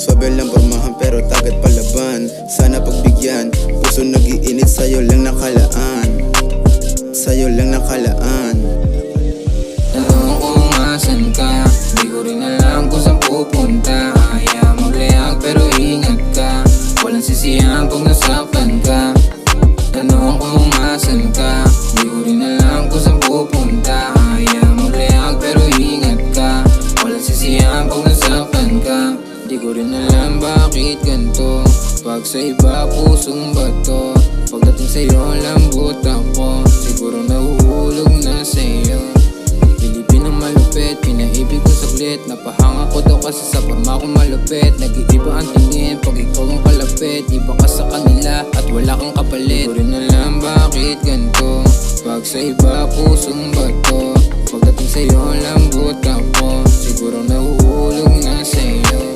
Swabe lang pormahan pero tagat palaban. Sana pagbigyan, puso nag-iinit, sa'yo lang nakalaan. Sa'yo lang nakalaan. Tanong kung asan ka, di ko rin alam kung saan pupunta. Kaya maglayag pero ingat ka, walang sisiyahan pag nasaktan ka. Tanong kung asan ka, di ko rin alam kung saan pupunta. Kaya maglayag pero ingat ka, walang sisiyahan pag nasaktan ka. Di ko rin alam bakit ganito, pag sa iba pusong bato. Pagdating sa'yo lambot ako, siguro nahuhulog na sa'yo. Pilipinang malupit, pinaibig ko saglit. Napahanga ko daw kasi sa forma ko malupit. Nag-iiba ang tingin pag ikaw ang kalapit. Iba ka sa kanila at wala kang kapalit. Di ko rin alam bakit ganito, pag sa iba pusong bato. Pagdating sa'yo lambot ako, siguro nahuhulog na sa'yo.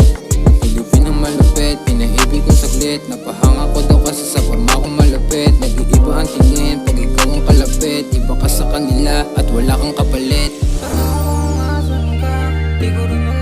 Pilipinang malupit, pinaibig ko saglit. Napahanga ko daw kasi sa forma ko malupit. Nag-iiba ang tingin pag ikaw ang kalapit. Iba ka sa kanila at wala kang kapalit. Di ko rin alam